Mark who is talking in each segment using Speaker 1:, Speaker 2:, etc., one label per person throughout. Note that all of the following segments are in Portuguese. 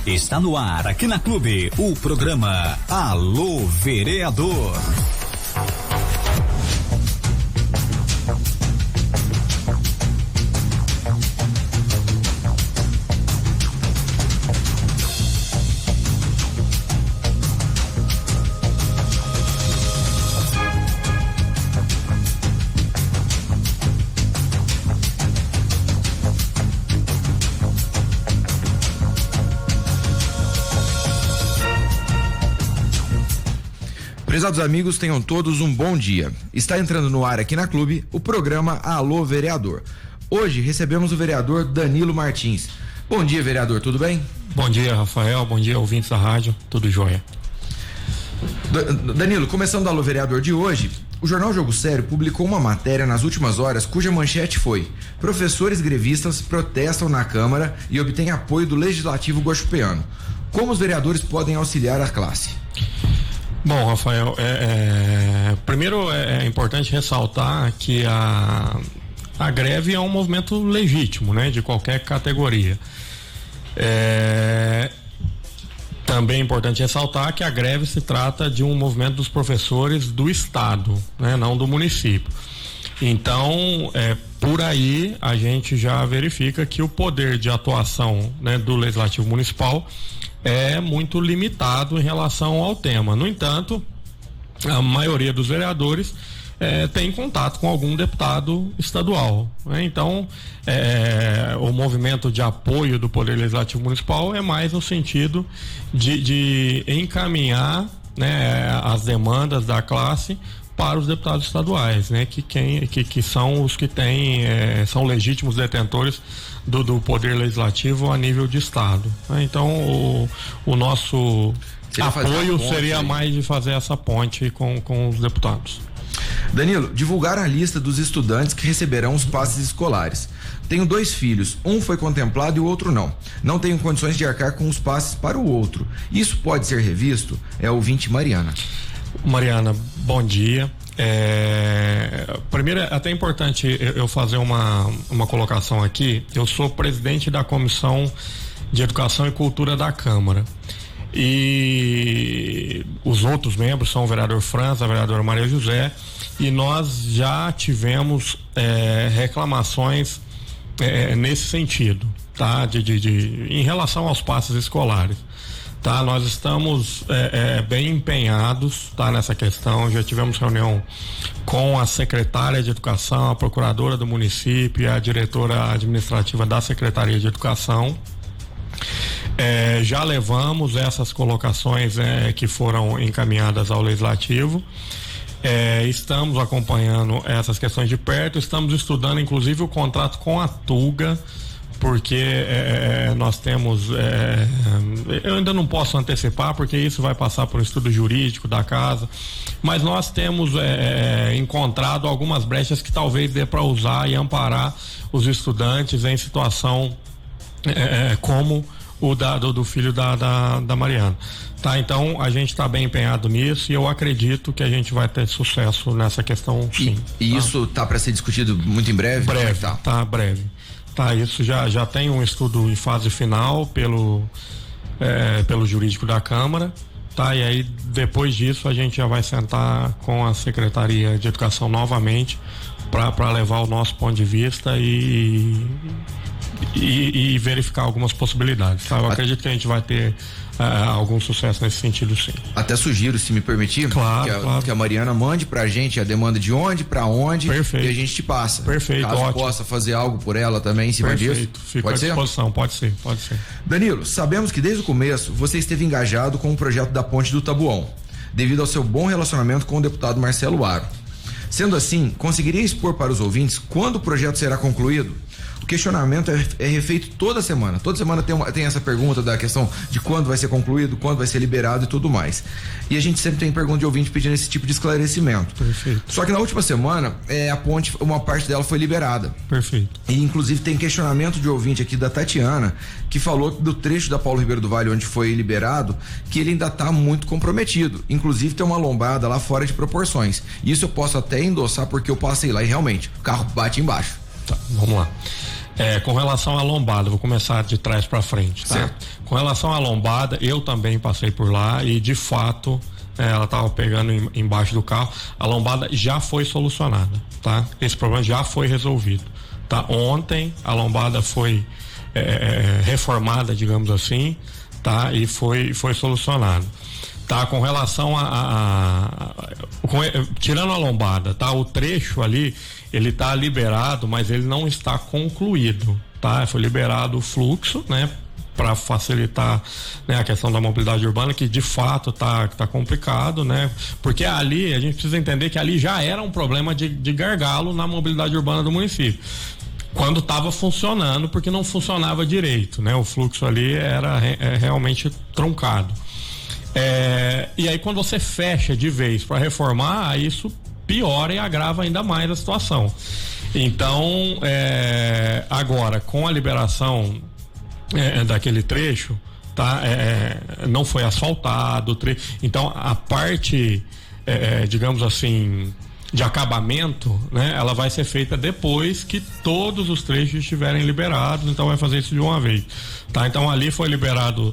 Speaker 1: Está no ar, aqui na Clube, o programa Alô Vereador.
Speaker 2: Prezados amigos, tenham todos um bom dia. Está entrando no ar aqui na Clube o programa Alô Vereador. Hoje recebemos o vereador Danilo Martins. Bom dia, vereador, tudo bem?
Speaker 3: Bom dia, Rafael, bom dia, ouvintes da rádio, tudo jóia.
Speaker 2: Danilo, começando o Alô Vereador de hoje, o jornal Jogo Sério publicou uma matéria nas últimas horas cuja manchete foi: professores grevistas protestam na Câmara e obtêm apoio do Legislativo guaxupeano. Como os vereadores podem auxiliar a classe?
Speaker 3: Bom, Rafael, primeiro é importante ressaltar que a greve é um movimento legítimo, né, de qualquer categoria. Também é importante ressaltar que a greve se trata de um movimento dos professores do estado, né, não do município. Então, por aí a gente já verifica que o poder de atuação, né, do Legislativo Municipal é muito limitado em relação ao tema. No entanto, a maioria dos vereadores tem contato com algum deputado estadual, né? Então, o movimento de apoio do Poder Legislativo Municipal é mais no sentido de encaminhar, né, as demandas da classe para os deputados estaduais, né, que são os que são legítimos detentores do poder legislativo a nível de estado, né? Então o nosso apoio seria mais de fazer essa ponte com os deputados.
Speaker 2: Danilo, divulgaram a lista dos estudantes que receberão os passes escolares. Tenho 2 filhos, um foi contemplado e o outro não. Não tenho condições de arcar com os passes para o outro. Isso pode ser revisto? É o ouvinte Mariana.
Speaker 3: Mariana, bom dia. Primeiro, é até importante eu fazer uma colocação aqui. Eu sou presidente da Comissão de Educação e Cultura da Câmara. E os outros membros são o vereador França, a vereadora Maria José, e nós já tivemos reclamações nesse sentido, tá? Em relação aos passes escolares. Tá, nós estamos bem empenhados, tá, nessa questão. Já tivemos reunião com a secretária de Educação, a procuradora do município e a diretora administrativa da Secretaria de Educação. Já levamos essas colocações que foram encaminhadas ao Legislativo. Estamos acompanhando essas questões de perto, estamos estudando inclusive o contrato com a Tuga, porque nós temos, eu ainda não posso antecipar porque isso vai passar por um estudo jurídico da casa, mas nós temos encontrado algumas brechas que talvez dê para usar e amparar os estudantes em situação como o do filho da Mariana. Tá, então a gente está bem empenhado nisso e eu acredito que a gente vai ter sucesso nessa questão, sim.
Speaker 2: E tá? Isso tá para ser discutido muito em breve?
Speaker 3: Breve, tá breve. Tá, isso já tem um estudo em fase final pelo jurídico da Câmara, tá? E aí depois disso a gente já vai sentar com a Secretaria de Educação novamente para levar o nosso ponto de vista e verificar algumas possibilidades, tá? Eu acredito que a gente vai ter algum sucesso nesse sentido, sim.
Speaker 2: Até sugiro, se me permitir,
Speaker 3: claro.
Speaker 2: que a Mariana mande pra gente a demanda de onde, pra onde. Perfeito. E a gente te passa.
Speaker 3: Perfeito,
Speaker 2: caso
Speaker 3: ótimo.
Speaker 2: Possa fazer algo por ela também em cima
Speaker 3: Perfeito.
Speaker 2: disso.
Speaker 3: Fico à disposição, pode ser.
Speaker 2: Danilo, sabemos que desde o começo você esteve engajado com o projeto da Ponte do Tabuão, devido ao seu bom relacionamento com o deputado Marcelo Aro. Sendo assim, conseguiria expor para os ouvintes quando o projeto será concluído? O questionamento é refeito toda semana. Toda semana tem essa pergunta da questão de quando vai ser concluído, quando vai ser liberado e tudo mais. E a gente sempre tem pergunta de ouvinte pedindo esse tipo de esclarecimento.
Speaker 3: Perfeito.
Speaker 2: Só que na última semana, a ponte, uma parte dela foi liberada.
Speaker 3: Perfeito.
Speaker 2: E inclusive tem questionamento de ouvinte aqui da Tatiana, que falou do trecho da Paulo Ribeiro do Vale onde foi liberado, que ele ainda está muito comprometido. Inclusive tem uma lombada lá fora de proporções. Isso eu posso até endossar porque eu passei lá e realmente o carro bate embaixo.
Speaker 3: Tá, vamos lá. Com relação à lombada, vou começar de trás para frente, tá?
Speaker 2: Certo.
Speaker 3: Com relação à lombada, eu também passei por lá e de fato ela estava pegando embaixo do carro. A lombada já foi solucionada, tá? Esse problema já foi resolvido, tá? Ontem a lombada foi reformada, digamos assim, tá? E foi solucionado. Tá, com relação tirando a lombada, tá? O trecho ali, ele tá liberado, mas ele não está concluído, tá? Foi liberado o fluxo, né? Para facilitar, né, a questão da mobilidade urbana, que de fato tá complicado, né? Porque ali, a gente precisa entender que ali já era um problema de gargalo na mobilidade urbana do município. Quando estava funcionando, porque não funcionava direito, né? O fluxo ali era realmente truncado. E aí quando você fecha de vez para reformar, isso piora e agrava ainda mais a situação. Então, agora com a liberação daquele trecho, tá? Não foi asfaltado, então a parte, digamos assim, de acabamento, né? Ela vai ser feita depois que todos os trechos estiverem liberados, então vai fazer isso de uma vez, tá? Então ali foi liberado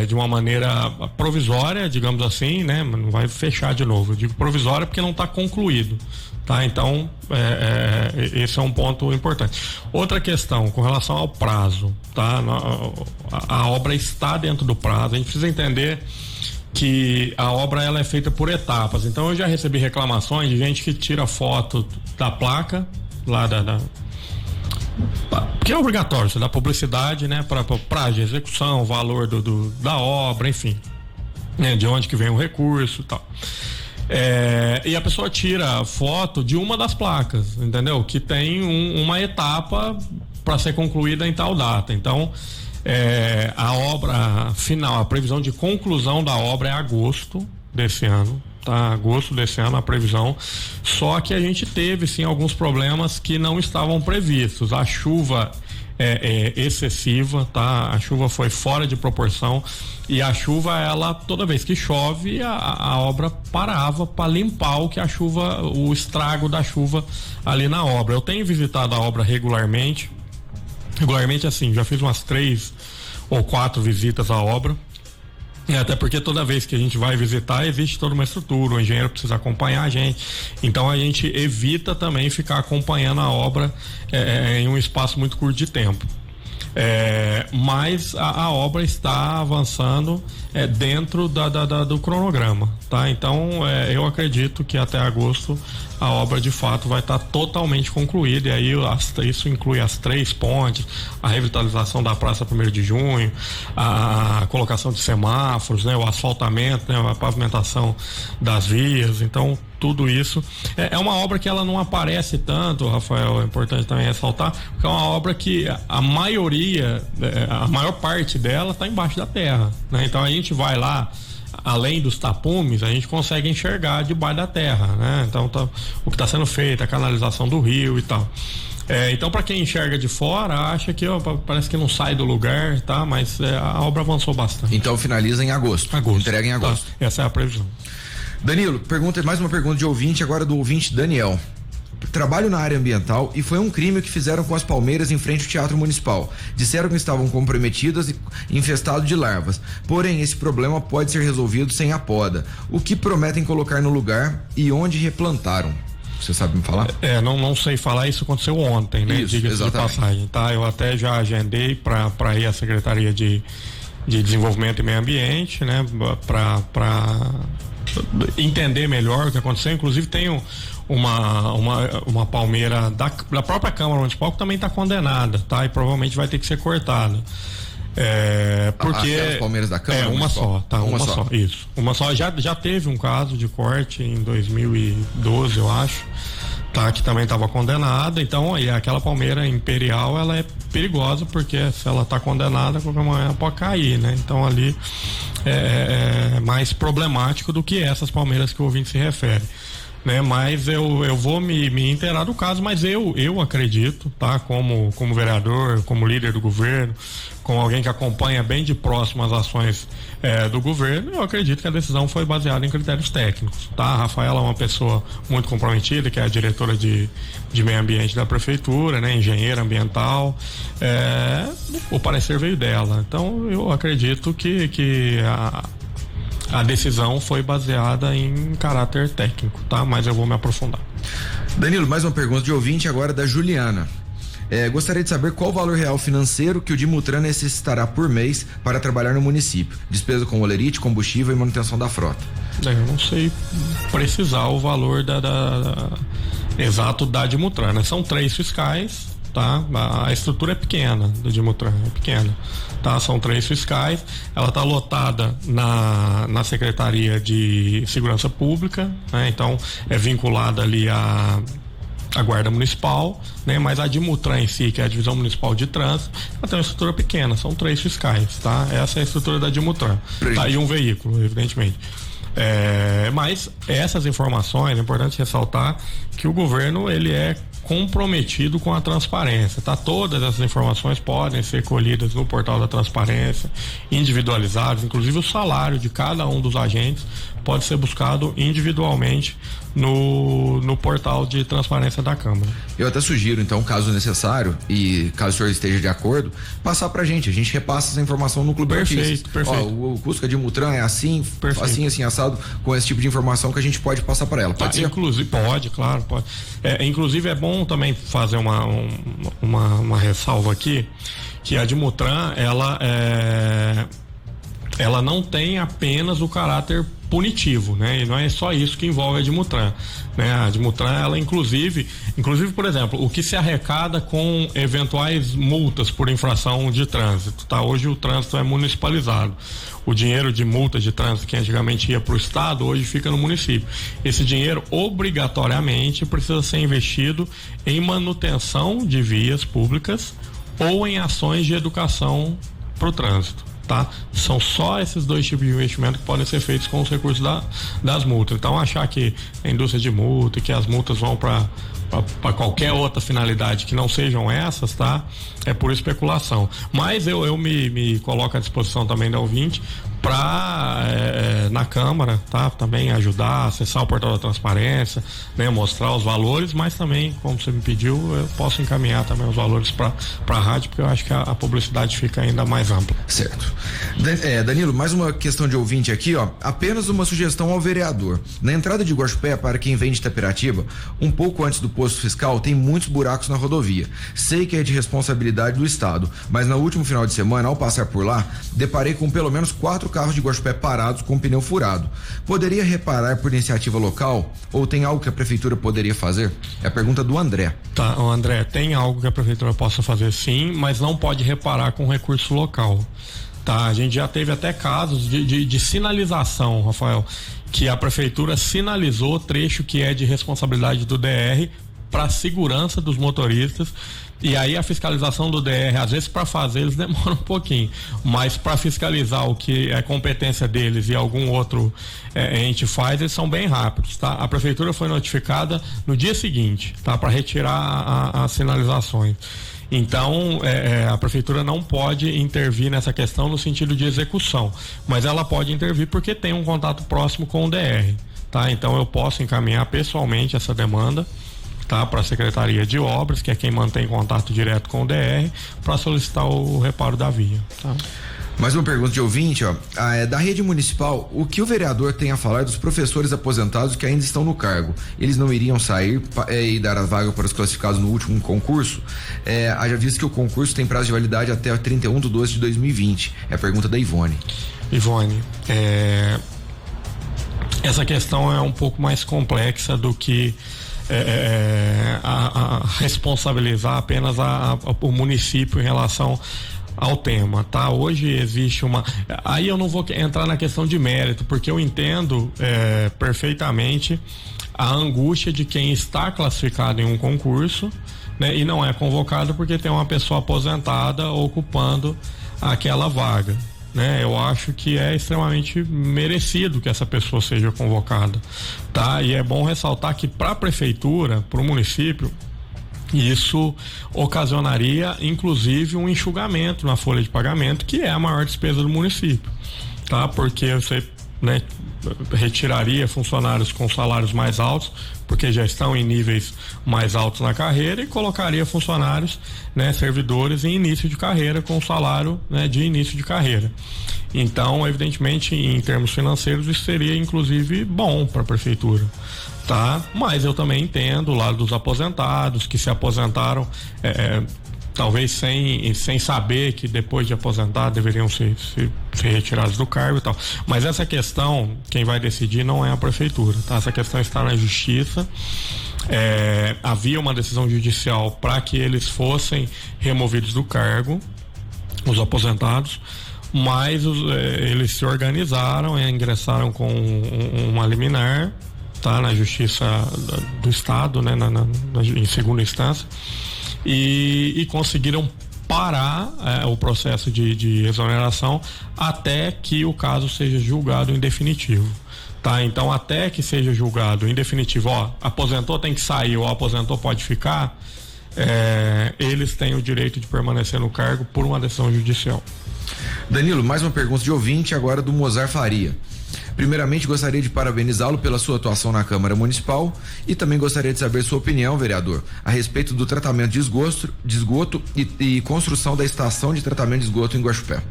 Speaker 3: de uma maneira provisória, digamos assim, né? Não vai fechar de novo. Eu digo provisória porque não está concluído, tá? Então, esse é um ponto importante. Outra questão, com relação ao prazo, tá? A obra está dentro do prazo. A gente precisa entender que a obra ela é feita por etapas. Então, eu já recebi reclamações de gente que tira foto da placa lá que é obrigatório, você dá publicidade, né, para prazo de execução, valor da obra, enfim, né, de onde que vem o recurso e tal. E a pessoa tira foto de uma das placas, entendeu? Que tem uma etapa para ser concluída em tal data. Então, a obra final, a previsão de conclusão da obra é agosto desse ano. Tá, agosto desse ano a previsão, só que a gente teve sim alguns problemas que não estavam previstos. A chuva é excessiva, tá? A chuva foi fora de proporção e a chuva, ela, toda vez que chove, a obra parava para limpar o estrago da chuva ali na obra. Eu tenho visitado a obra regularmente assim, já fiz umas 3 ou 4 visitas à obra. Até porque toda vez que a gente vai visitar, existe toda uma estrutura, o engenheiro precisa acompanhar a gente, então a gente evita também ficar acompanhando a obra em um espaço muito curto de tempo. Mas a obra está avançando dentro do cronograma, tá? Então eu acredito que até agosto a obra de fato vai estar totalmente concluída, e aí isso inclui as 3 pontes, a revitalização da Praça 1º de Junho, a colocação de semáforos, né, o asfaltamento, né, a pavimentação das vias. Então tudo isso é uma obra que ela não aparece tanto, Rafael, é importante também ressaltar, porque é uma obra que a maior parte dela está embaixo da terra, né? Então a gente vai lá, além dos tapumes, a gente consegue enxergar debaixo da terra, né? Então o que está sendo feito, a canalização do rio e tal. Então, para quem enxerga de fora, acha que parece que não sai do lugar, tá? Mas a obra avançou bastante.
Speaker 2: Então finaliza em agosto. Entrega em agosto.
Speaker 3: Tá. Essa é a previsão.
Speaker 2: Danilo, mais uma pergunta de ouvinte, agora do ouvinte Daniel. Trabalho na área ambiental e foi um crime o que fizeram com as palmeiras em frente ao Teatro Municipal. Disseram que estavam comprometidas e infestadas de larvas. Porém, esse problema pode ser resolvido sem a poda. O que prometem colocar no lugar e onde replantaram? Você sabe me falar?
Speaker 3: Não sei falar, isso aconteceu ontem, né?
Speaker 2: Isso,
Speaker 3: diga-se de passagem, tá? Eu até já agendei para ir à Secretaria de Desenvolvimento e Meio Ambiente, né? Para entender melhor o que aconteceu. Inclusive tem uma palmeira da própria Câmara Municipal que também está condenada, tá? E provavelmente vai ter que ser cortada. Porque
Speaker 2: as palmeiras da Câmara
Speaker 3: uma
Speaker 2: Municipal.
Speaker 3: só, tá? Uma só, isso. Uma só. Já teve um caso de corte em 2012, eu acho, tá? Que também estava condenada. Então, aquela palmeira imperial, ela é perigosa, porque se ela está condenada, qualquer manhã pode cair, né? Então ali é mais problemático do que essas palmeiras que o ouvinte se refere. né? Mas eu vou me inteirar do caso, mas eu acredito, tá? Como vereador, como líder do governo, como alguém que acompanha bem de próximo as ações do governo, eu acredito que a decisão foi baseada em critérios técnicos, tá? A Rafaela é uma pessoa muito comprometida, que é a diretora de meio ambiente da prefeitura, né? Engenheira ambiental, o parecer veio dela, então eu acredito que a decisão foi baseada em caráter técnico, tá? Mas eu vou me aprofundar.
Speaker 2: Danilo, mais uma pergunta de ouvinte agora da Juliana. Gostaria de saber qual o valor real financeiro que o Dimutran necessitará por mês para trabalhar no município. Despesa com olerite, combustível e manutenção da frota.
Speaker 3: Eu não sei precisar o valor exato da Dimutran, né? São 3 fiscais, tá? A estrutura é pequena do Dimutran, é pequena, tá? São 3 fiscais, ela está lotada na Secretaria de Segurança Pública, né? Então é vinculada ali a Guarda Municipal, né? Mas a Dimutran em si, que é a Divisão Municipal de Trânsito, ela tem uma estrutura pequena, são 3 fiscais, tá? Essa é a estrutura da Dimutran, tá? E um veículo, evidentemente. Mas essas informações, é importante ressaltar que o governo, ele é comprometido com a transparência, tá? Todas essas informações podem ser colhidas no portal da transparência, individualizadas, inclusive o salário de cada um dos agentes pode ser buscado individualmente no portal de transparência da Câmara.
Speaker 2: Eu até sugiro, então, caso necessário e caso o senhor esteja de acordo, passar pra gente, a gente repassa essa informação no Clube
Speaker 3: Perfeito.
Speaker 2: O custo de Dimutran é assim,
Speaker 3: perfeito.
Speaker 2: assim assado, com esse tipo de informação que a gente pode passar para ela. Pode ser?
Speaker 3: Inclusive, pode, claro, pode. Inclusive é bom também fazer uma ressalva aqui, que a Dimutran, ela não tem apenas o caráter punitivo, né? E não é só isso que envolve a Dimutran, né? A Dimutran, ela inclusive, por exemplo, o que se arrecada com eventuais multas por infração de trânsito, tá? Hoje o trânsito é municipalizado. O dinheiro de multa de trânsito que antigamente ia para o estado, hoje fica no município. Esse dinheiro obrigatoriamente precisa ser investido em manutenção de vias públicas ou em ações de educação para o trânsito, tá? São só esses 2 tipos de investimento que podem ser feitos com os recursos das multas. Então, achar que a indústria de multa e que as multas vão para qualquer outra finalidade que não sejam essas, tá? É por especulação. Mas eu me coloco à disposição também da ouvinte para na Câmara, tá? Também ajudar a acessar o portal da transparência, né? Mostrar os valores, mas também, como você me pediu, eu posso encaminhar também os valores para a rádio, porque eu acho que a publicidade fica ainda mais ampla.
Speaker 2: Certo. Danilo, mais uma questão de ouvinte aqui, ó. Apenas uma sugestão ao vereador. Na entrada de Guaxupé, para quem vem de Itapiratiba, um pouco antes do posto fiscal, tem muitos buracos na rodovia. Sei que é de responsabilidade do estado, mas no último final de semana, ao passar por lá, deparei com pelo menos 4 carros de Guaxupé parados com pneu furado. Poderia reparar por iniciativa local ou tem algo que a prefeitura poderia fazer? É a pergunta do André.
Speaker 3: Tá, André, tem algo que a prefeitura possa fazer sim, mas não pode reparar com recurso local. Tá, a gente já teve até casos de sinalização, Rafael, que a prefeitura sinalizou trecho que é de responsabilidade do DR para a segurança dos motoristas, e aí a fiscalização do DR, às vezes para fazer eles demoram um pouquinho, mas para fiscalizar o que é competência deles e algum outro ente faz, eles são bem rápidos, tá? A prefeitura foi notificada no dia seguinte, tá? Para retirar as sinalizações. Então, a prefeitura não pode intervir nessa questão no sentido de execução, mas ela pode intervir porque tem um contato próximo com o DR, tá? Então eu posso encaminhar pessoalmente essa demanda, tá? Para a Secretaria de Obras, que é quem mantém contato direto com o DR, para solicitar o reparo da via, tá?
Speaker 2: Mais uma pergunta de ouvinte, ó. Da rede municipal, o que o vereador tem a falar dos professores aposentados que ainda estão no cargo? Eles não iriam sair e dar a vaga para os classificados no último concurso? Haja visto que o concurso tem prazo de validade até 31/12/2020. É a pergunta da Ivone.
Speaker 3: Ivone, essa questão é um pouco mais complexa do que a responsabilizar apenas o município em relação ao tema, tá? Hoje existe aí eu não vou entrar na questão de mérito, porque eu entendo perfeitamente a angústia de quem está classificado em um concurso, né? E não é convocado porque tem uma pessoa aposentada ocupando aquela vaga, né? Eu acho que é extremamente merecido que essa pessoa seja convocada, tá? E é bom ressaltar que para a prefeitura, para o município, isso ocasionaria inclusive um enxugamento na folha de pagamento, que é a maior despesa do município, tá? Porque você, né, retiraria funcionários com salários mais altos, porque já estão em níveis mais altos na carreira, e colocaria funcionários, né, servidores em início de carreira com salário, né, de início de carreira. Então, evidentemente, em termos financeiros, isso seria inclusive bom para a prefeitura, tá? Mas eu também entendo o lado dos aposentados que se aposentaram talvez sem saber que depois de aposentar deveriam ser retirados do cargo e tal. Mas essa questão, quem vai decidir não é a prefeitura, tá? Essa questão está na justiça. Havia uma decisão judicial para que eles fossem removidos do cargo, os aposentados, mas eles se organizaram e ingressaram com uma liminar, tá? Na justiça do estado, né? Em segunda instância, e conseguiram parar o processo de exoneração até que o caso seja julgado em definitivo, tá? Então, até que seja julgado em definitivo, aposentou tem que sair, ou aposentou pode ficar, eles têm o direito de permanecer no cargo por uma decisão judicial.
Speaker 2: Danilo, mais uma pergunta de ouvinte agora do Mozart Faria. Primeiramente, gostaria de parabenizá-lo pela sua atuação na Câmara Municipal e também gostaria de saber sua opinião, vereador, a respeito do tratamento de esgoto e construção da estação de tratamento de esgoto em Guaxupé.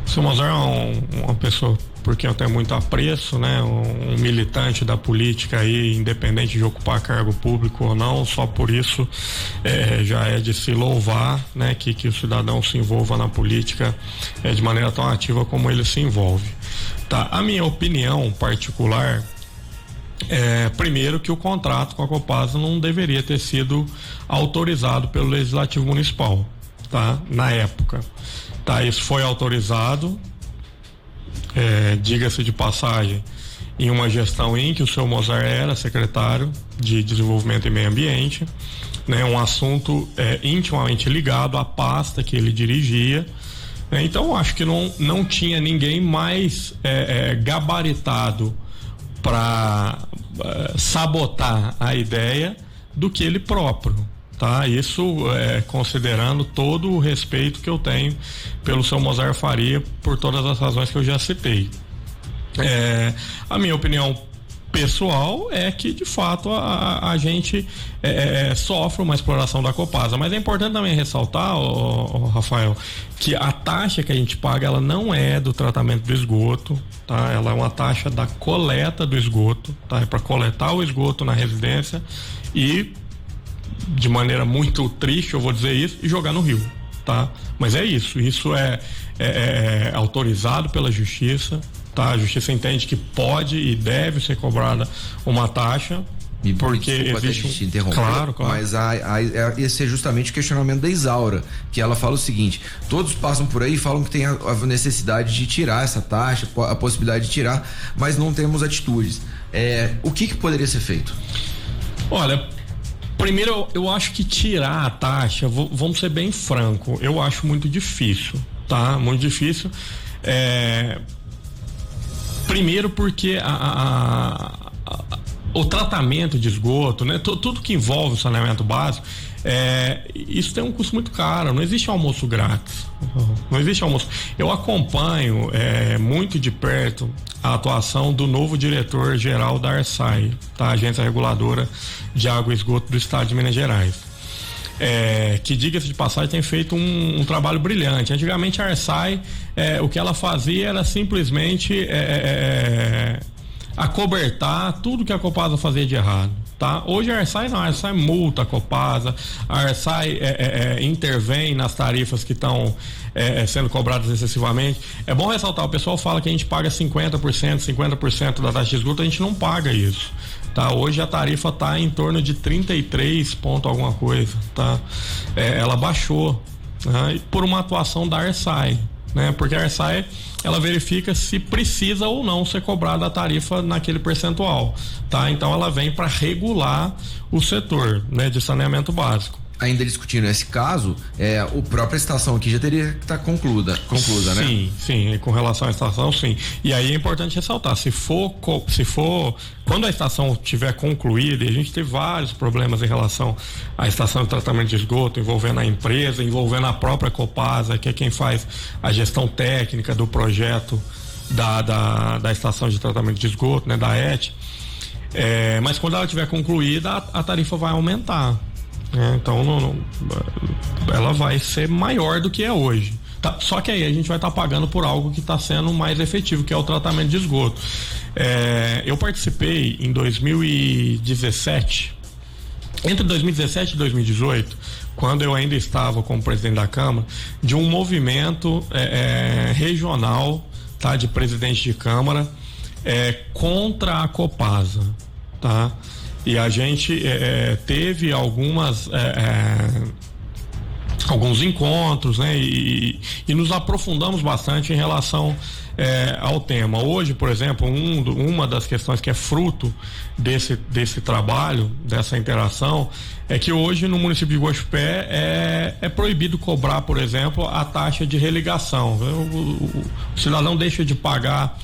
Speaker 3: O seu Mozart é uma pessoa por quem eu tenho muito apreço, né? Um militante da política aí, independente de ocupar cargo público ou não, só por isso já é de se louvar, né? Que o cidadão se envolva na política de maneira tão ativa como ele se envolve. Tá, a minha opinião particular primeiro, que o contrato com a Copasa não deveria ter sido autorizado pelo Legislativo Municipal, tá? Na época, tá? Isso foi autorizado, diga-se de passagem, em uma gestão em que o seu Mozart era secretário de Desenvolvimento e Meio Ambiente, né? Um assunto intimamente ligado à pasta que ele dirigia. Então, acho que não tinha ninguém mais gabaritado para sabotar a ideia do que ele próprio, tá? Isso considerando todo o respeito que eu tenho pelo seu Mozart Faria, por todas as razões que eu já citei. A minha opinião pessoal é que, de fato, a gente sofre uma exploração da Copasa, mas é importante também ressaltar, Rafael, que a taxa que a gente paga, ela não é do tratamento do esgoto, tá? Ela é uma taxa da coleta do esgoto, tá? É para coletar o esgoto na residência e, de maneira muito triste, eu vou dizer isso, e jogar no rio, tá? Mas é isso é autorizado pela justiça, tá? A justiça entende que pode e deve ser cobrada uma taxa, porque existe claro.
Speaker 2: Mas esse é justamente o questionamento da Isaura, que ela fala o seguinte: todos passam por aí e falam que tem a necessidade de tirar essa taxa, a possibilidade de tirar, mas não temos atitudes. O que poderia ser feito?
Speaker 3: Olha, primeiro, eu acho que tirar a taxa, vamos ser bem franco, eu acho muito difícil, tá? Muito difícil. Primeiro porque o tratamento de esgoto, né? Tudo que envolve o saneamento básico, isso tem um custo muito caro, não existe almoço grátis, não existe almoço. Eu acompanho muito de perto a atuação do novo diretor-geral da ARSAI, tá? Agência Reguladora de Água e Esgoto do Estado de Minas Gerais. Que, diga-se de passagem, tem feito um trabalho brilhante. Antigamente a ARSAI, o que ela fazia era simplesmente acobertar tudo que a Copasa fazia de errado, tá? Hoje a ARSAI não, a ARSAI multa a Copasa, a ARSAI intervém nas tarifas que estão sendo cobradas excessivamente. É bom ressaltar, o pessoal fala que a gente paga 50% da taxa de esgoto, a gente não paga isso, tá? Hoje a tarifa tá em torno de 33 ponto alguma coisa, tá? Ela baixou, né? Por uma atuação da ARSAI, né? Porque a ARSAI, ela verifica se precisa ou não ser cobrada a tarifa naquele percentual, tá? Então ela vem para regular o setor, né, de saneamento básico.
Speaker 2: ainda discutindo esse caso, a própria estação aqui já teria que estar conclusa, né?
Speaker 3: Sim, com relação à estação, sim. E aí é importante ressaltar, se for quando a estação estiver concluída, e a gente teve vários problemas em relação à estação de tratamento de esgoto, envolvendo a empresa, envolvendo a própria Copasa, que é quem faz a gestão técnica do projeto da estação de tratamento de esgoto, né, da ET. Mas quando ela estiver concluída, a tarifa vai aumentar. Então ela vai ser maior do que é hoje. Tá? Só que aí a gente vai estar pagando por algo que está sendo mais efetivo, que é o tratamento de esgoto. Eu participei em 2017, entre 2017 e 2018, quando eu ainda estava como presidente da Câmara, de um movimento regional, tá, de presidente de Câmara contra a Copasa, tá? E a gente teve alguns encontros, né? E nos aprofundamos bastante em relação ao tema. Hoje, por exemplo, uma das questões que é fruto desse trabalho, dessa interação, é que hoje no município de Guaxupé é proibido cobrar, por exemplo, a taxa de religação. O cidadão deixa de pagar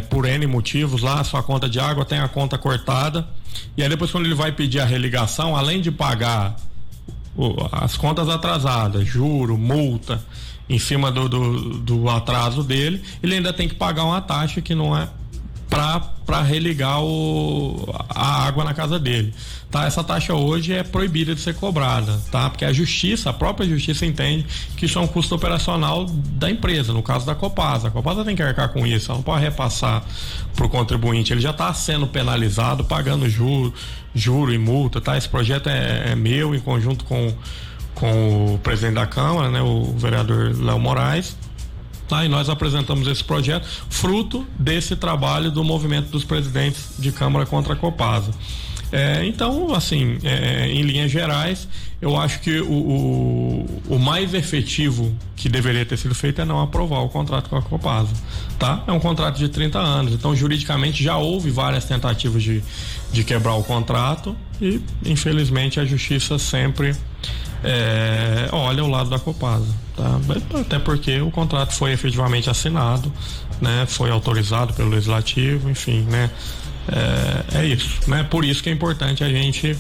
Speaker 3: por N motivos lá, sua conta de água tem a conta cortada, e aí depois quando ele vai pedir a religação, além de pagar as contas atrasadas, juro, multa em cima do atraso dele, ele ainda tem que pagar uma taxa que não é para religar a água na casa dele, tá? Essa taxa hoje é proibida de ser cobrada, tá? Porque a própria justiça entende que isso é um custo operacional da empresa, no caso da Copasa. A Copasa tem que arcar com isso, ela não pode repassar pro contribuinte, ele já está sendo penalizado, pagando juro e multa, tá? Esse projeto é meu, em conjunto com o presidente da Câmara, né? O vereador Léo Moraes. Tá, e nós apresentamos esse projeto fruto desse trabalho do movimento dos presidentes de Câmara contra a Copasa. Então, assim, em linhas gerais, eu acho que o mais efetivo que deveria ter sido feito é não aprovar o contrato com a Copasa, tá? É um contrato de 30 anos, então juridicamente já houve várias tentativas de quebrar o contrato e, infelizmente, a justiça sempre olha o lado da Copasa, tá? Até porque o contrato foi efetivamente assinado, né? Foi autorizado pelo Legislativo, enfim, né? É isso, né? Por isso que é importante a gente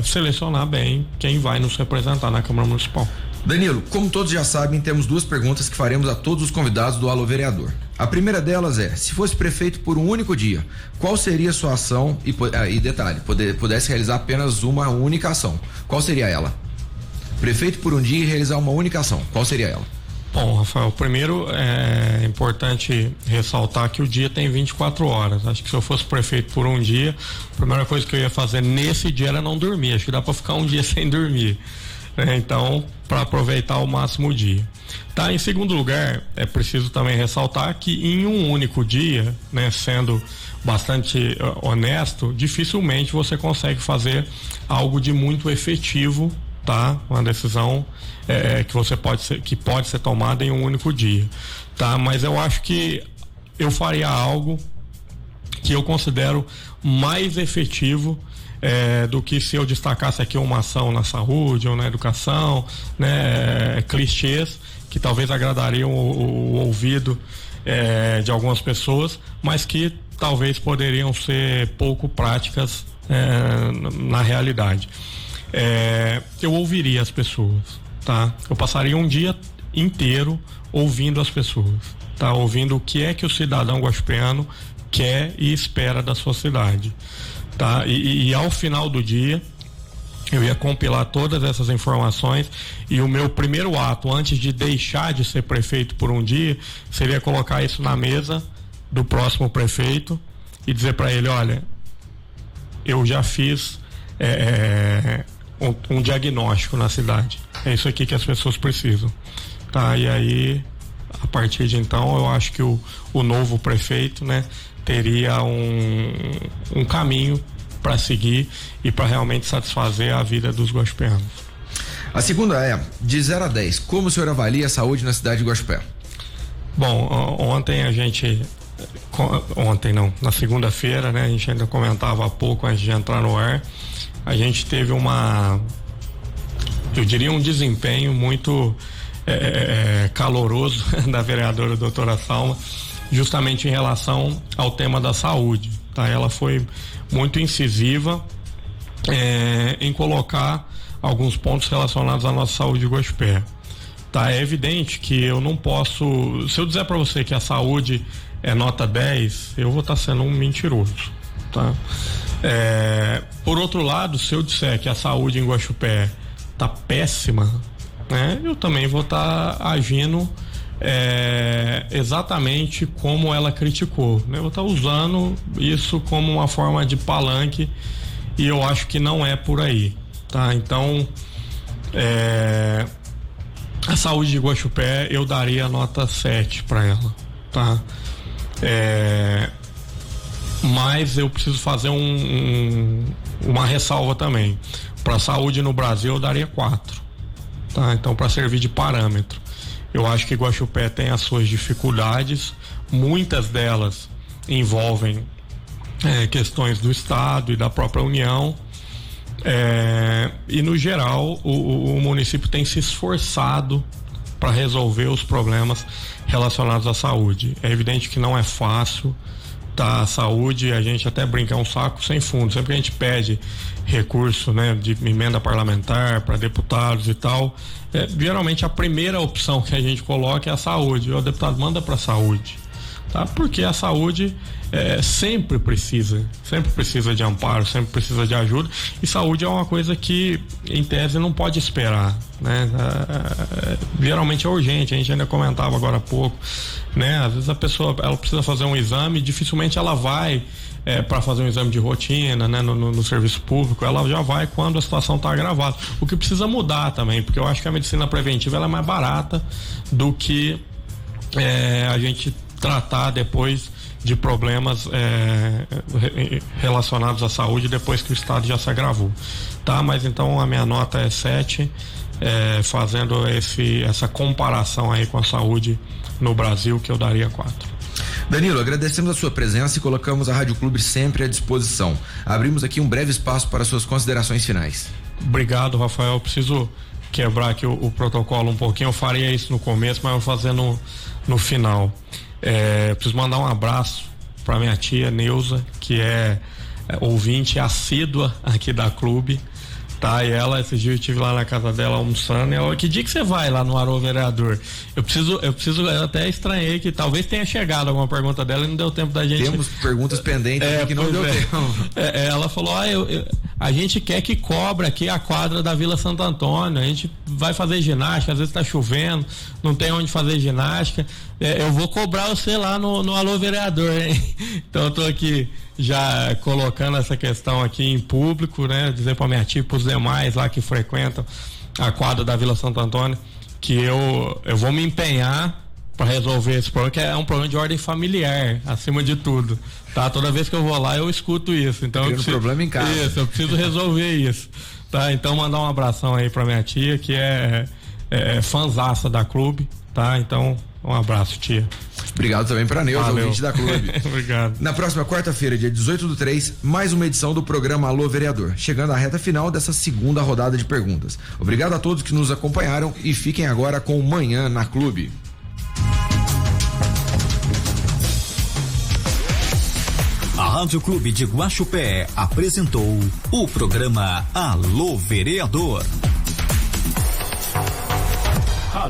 Speaker 3: selecionar bem quem vai nos representar na Câmara Municipal.
Speaker 2: Danilo, como todos já sabem, temos duas perguntas que faremos a todos os convidados do Alô Vereador. A primeira delas se fosse prefeito por um único dia, qual seria a sua ação e detalhe, pudesse realizar apenas uma única ação, qual seria ela? Prefeito por um dia e realizar uma única ação, qual seria ela?
Speaker 3: Bom, Rafael, primeiro é importante ressaltar que o dia tem 24 horas. Acho que se eu fosse prefeito por um dia, a primeira coisa que eu ia fazer nesse dia era não dormir. Acho que dá para ficar um dia sem dormir, né? Então, para aproveitar ao máximo o dia. Tá, em segundo lugar, é preciso também ressaltar que em um único dia, né, sendo bastante honesto, dificilmente você consegue fazer algo de muito efetivo, tá? Uma decisão que pode ser tomada em um único dia, tá? Mas eu acho que eu faria algo que eu considero mais efetivo do que se eu destacasse aqui uma ação na saúde ou na educação, né? Clichês que talvez agradariam o ouvido de algumas pessoas, mas que talvez poderiam ser pouco práticas na realidade. Eu ouviria as pessoas, tá? Eu passaria um dia inteiro ouvindo as pessoas, tá? Ouvindo o que é que o cidadão guaxupeano quer e espera da sua cidade, tá? E ao final do dia eu ia compilar todas essas informações e o meu primeiro ato, antes de deixar de ser prefeito por um dia, seria colocar isso na mesa do próximo prefeito e dizer para ele: olha, eu já fiz um diagnóstico na cidade, é isso aqui que as pessoas precisam, tá? E aí, a partir de então, eu acho que o novo prefeito, né, teria um caminho para seguir e para realmente satisfazer a vida dos guaxupeanos.
Speaker 2: A segunda de 0 a 10, como o senhor avalia a saúde na cidade de Guaxupé?
Speaker 3: Bom, na segunda-feira, né, a gente ainda comentava há pouco antes de entrar no ar, a gente teve eu diria um desempenho muito caloroso da vereadora doutora Salma, justamente em relação ao tema da saúde, tá? Ela foi muito incisiva em colocar alguns pontos relacionados à nossa saúde de Guaxupé. Tá? É evidente que eu não posso, se eu dizer para você que a saúde é nota 10, eu vou estar sendo um mentiroso, tá? Por outro lado, se eu disser que a saúde em Guaxupé tá péssima, né? Eu também vou estar agindo exatamente como ela criticou, né? Eu vou estar usando isso como uma forma de palanque e eu acho que não é por aí, tá? Então, a saúde de Guaxupé eu daria nota 7 para ela, tá? Mas eu preciso fazer uma ressalva também. Para a saúde no Brasil eu daria 4, tá? Então, para servir de parâmetro, eu acho que Guaxupé tem as suas dificuldades, muitas delas envolvem questões do Estado e da própria União, e no geral o município tem se esforçado para resolver os problemas relacionados à saúde. É evidente que não é fácil, tá? A saúde, a gente até brinca, é um saco sem fundo. Sempre que a gente pede recurso, né, de emenda parlamentar para deputados e tal, geralmente a primeira opção que a gente coloca é a saúde. O deputado manda para a saúde, tá? Porque a saúde sempre precisa de amparo, sempre precisa de ajuda, e saúde é uma coisa que em tese não pode esperar, né? Geralmente é urgente, a gente ainda comentava agora há pouco, né? Às vezes a pessoa ela precisa fazer um exame, dificilmente ela vai para fazer um exame de rotina, né? No serviço público, ela já vai quando a situação está agravada, o que precisa mudar também, porque eu acho que a medicina preventiva ela é mais barata do que a gente tratar depois de problemas relacionados à saúde depois que o estado já se agravou, tá? Mas então a minha nota é 7, fazendo essa comparação aí com a saúde no Brasil, que eu daria 4.
Speaker 2: Danilo, agradecemos a sua presença e colocamos a Rádio Clube sempre à disposição. Abrimos aqui um breve espaço para suas considerações finais.
Speaker 3: Obrigado, Rafael. Eu preciso quebrar aqui o protocolo um pouquinho. Eu faria isso no começo, mas eu vou fazer no final. Preciso mandar um abraço para minha tia Neuza, que é ouvinte assídua aqui da Clube, tá? E ela, esse dia eu estive lá na casa dela almoçando, e ela, que dia que você vai lá no Alô Vereador? Eu até estranhei que talvez tenha chegado alguma pergunta dela e não deu tempo da gente.
Speaker 2: Temos perguntas pendentes que não deu tempo.
Speaker 3: Ela falou, a gente quer que cobra aqui a quadra da Vila Santo Antônio, a gente vai fazer ginástica, às vezes tá chovendo, não tem onde fazer ginástica, eu vou cobrar você lá no Alô Vereador, hein? Então eu tô aqui já colocando essa questão aqui em público, né? Dizer pra minha tia e pros demais lá que frequentam a quadra da Vila Santo Antônio que eu vou me empenhar para resolver esse problema, que é um problema de ordem familiar, acima de tudo, tá? Toda vez que eu vou lá eu escuto isso, então eu
Speaker 2: problema em casa.
Speaker 3: Isso, eu preciso resolver isso, tá? Então mandar um abração aí pra minha tia, que é fanzaça da Clube, tá? Então um abraço, tia.
Speaker 2: Obrigado também para Neuza, ouvinte da Clube.
Speaker 3: Obrigado.
Speaker 2: Na próxima quarta-feira, dia 18/3, mais uma edição do programa Alô Vereador, chegando à reta final dessa segunda rodada de perguntas. Obrigado a todos que nos acompanharam e fiquem agora com Manhã na Clube.
Speaker 1: A Rádio Clube de Guaxupé apresentou o programa Alô Vereador.